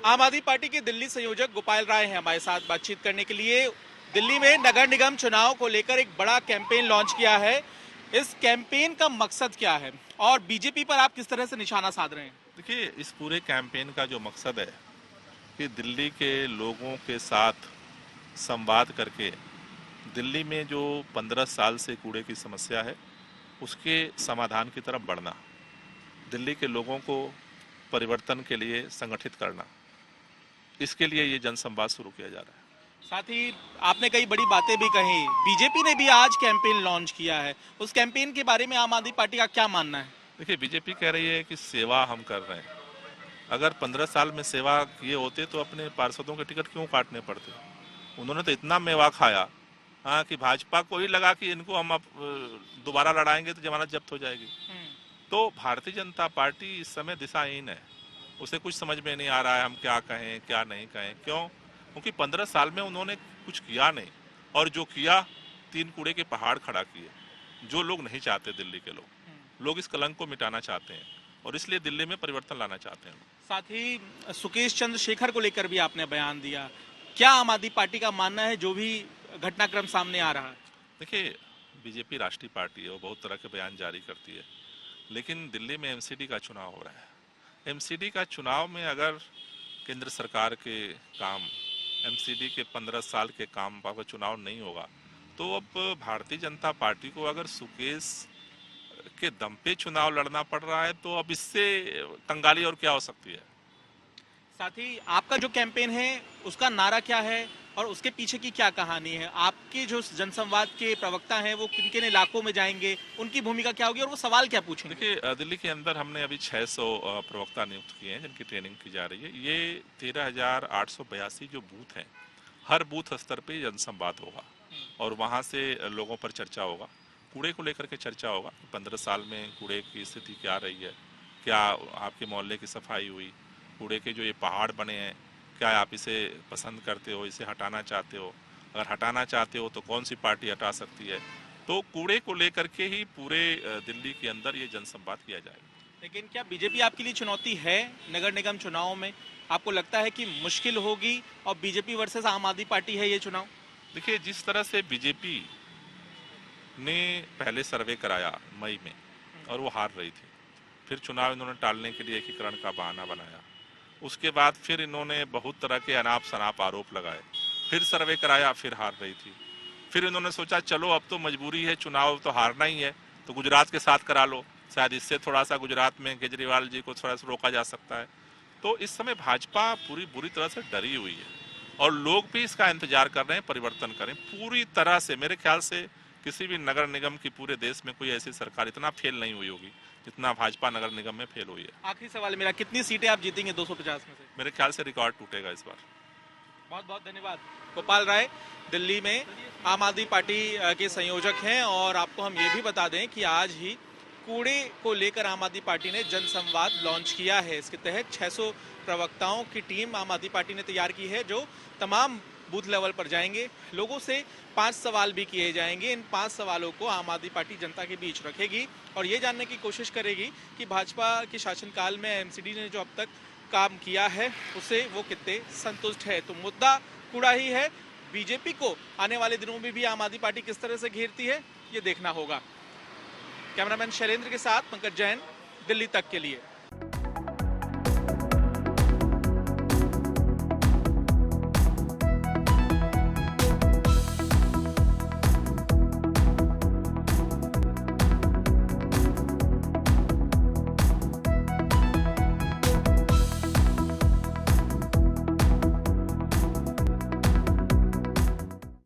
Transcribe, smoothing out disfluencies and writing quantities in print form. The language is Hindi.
आम आदमी पार्टी के दिल्ली संयोजक गोपाल राय हैं हमारे साथ बातचीत करने के लिए। दिल्ली में नगर निगम चुनाव को लेकर एक बड़ा कैंपेन लॉन्च किया है। इस कैंपेन का मकसद क्या है और बीजेपी पर आप किस तरह से निशाना साध रहे हैं? देखिए, इस पूरे कैंपेन का जो मकसद है कि दिल्ली के लोगों के साथ संवाद करके दिल्ली में जो 15 साल से कूड़े की समस्या है उसके समाधान की तरफ बढ़ना, दिल्ली के लोगों को परिवर्तन के लिए संगठित करना, इसके लिए ये जनसंवाद शुरू किया जा रहा है। साथ ही आपने कई बड़ी बातें भी कही। बीजेपी ने भी आज कैंपेन लॉन्च किया है, उस कैंपेन के बारे में आम आदमी पार्टी का क्या मानना है? देखिए, बीजेपी कह रही है कि सेवा हम कर रहे हैं। अगर 15 साल में सेवा किए होते तो अपने पार्षदों के टिकट क्यों काटने पड़ते? उन्होंने तो इतना मेवा खाया, हाँ, कि भाजपा को ही लगा कि इनको हम अब दोबारा लड़ाएंगे तो जमानत जब्त हो जाएगी। तो भारतीय जनता पार्टी इस समय दिशाहीन है, उसे कुछ समझ में नहीं आ रहा है हम क्या कहें क्या नहीं कहें। क्यों? क्योंकि 15 साल में उन्होंने कुछ किया नहीं, और जो किया 3 कूड़े के पहाड़ खड़ा किए। जो लोग नहीं चाहते, दिल्ली के लोग इस कलंक को मिटाना चाहते हैं और इसलिए दिल्ली में परिवर्तन लाना चाहते हैं। साथ ही सुकेश चंद्रशेखर को लेकर भी आपने बयान दिया। क्या आम आदमी पार्टी का मानना है जो भी घटनाक्रम सामने आ रहा है? देखिए, बीजेपी राष्ट्रीय पार्टी है, वो बहुत तरह के बयान जारी करती है, लेकिन दिल्ली में एमसीडी का चुनाव हो रहा है। एमसीडी का चुनाव में अगर केंद्र सरकार के काम, एमसीडी के 15 साल के काम पर चुनाव नहीं होगा तो अब भारतीय जनता पार्टी को अगर सुकेश के दम पे चुनाव लड़ना पड़ रहा है तो अब इससे कंगाली और क्या हो सकती है। साथ ही आपका जो कैंपेन है उसका नारा क्या है और उसके पीछे की क्या कहानी है? आपके जो जनसंवाद के प्रवक्ता हैं वो किन किन इलाकों में जाएंगे, उनकी भूमिका क्या होगी और वो सवाल क्या पूछेंगे? देखिए, दिल्ली के अंदर हमने अभी 600 प्रवक्ता नियुक्त किए हैं जिनकी ट्रेनिंग की जा रही है। ये 13,882 जो बूथ हैं, हर बूथ स्तर पे जनसंवाद होगा और वहाँ से लोगों पर चर्चा होगा, कूड़े को लेकर के चर्चा होगा। 15 साल में कूड़े की स्थिति क्या रही है, क्या आपके मोहल्ले की सफाई हुई, कूड़े के जो ये पहाड़ बने हैं क्या आप इसे पसंद करते हो, इसे हटाना चाहते हो? अगर हटाना चाहते हो तो कौन सी पार्टी हटा सकती है? तो कूड़े को लेकर के ही पूरे दिल्ली के अंदर ये जनसंवाद किया जाएगा। लेकिन क्या बीजेपी आपके लिए चुनौती है नगर निगम चुनाव में? आपको लगता है कि मुश्किल होगी और बीजेपी वर्सेस आम आदमी पार्टी है ये चुनाव? देखिए, जिस तरह से बीजेपी ने पहले सर्वे कराया मई में और वो हार रही थी, फिर चुनाव इन्होंने टालने के लिए एकीकरण का बहाना बनाया, उसके बाद फिर इन्होंने बहुत तरह के अनाप शनाप आरोप लगाए, फिर सर्वे कराया, फिर हार रही थी, फिर इन्होंने सोचा चलो अब तो मजबूरी है, चुनाव तो हारना ही है तो गुजरात के साथ करा लो, शायद इससे थोड़ा सा गुजरात में केजरीवाल जी को थोड़ा सा रोका जा सकता है। तो इस समय भाजपा पूरी बुरी तरह से डरी हुई है और लोग भी इसका इंतजार कर रहे हैं परिवर्तन करें पूरी तरह से। मेरे ख्याल से किसी भी नगर निगम की पूरे देश में कोई ऐसी सरकार इतना फेल नहीं हुई होगी जितना भाजपा नगर निगम में फेल हुई है। आखिरी सवाल मेरा, कितनी सीटें आप जीतेंगे 250 में से? मेरे ख्याल से रिकॉर्ड टूटेगा इस बार। बहुत बहुत धन्यवाद। गोपाल राय दिल्ली में आम आदमी पार्टी के संयोजक हैं और आपको हम ये भी बता दें कि आज ही कूड़े को लेकर आम आदमी पार्टी ने जनसंवाद लॉन्च किया है। इसके तहत 600 प्रवक्ताओं की टीम आम आदमी पार्टी ने तैयार की है जो तमाम बूथ लेवल पर जाएंगे। लोगों से 5 सवाल भी किए जाएंगे। इन 5 सवालों को आम आदमी पार्टी जनता के बीच रखेगी और ये जानने की कोशिश करेगी कि भाजपा के शासनकाल में एमसीडी ने जो अब तक काम किया है उसे वो कितने संतुष्ट है। तो मुद्दा कूड़ा ही है। बीजेपी को आने वाले दिनों में भी आम आदमी पार्टी किस तरह से घेरती है ये देखना होगा। कैमरामैन शैलेंद्र के साथ पंकज जैन, दिल्ली तक के लिए।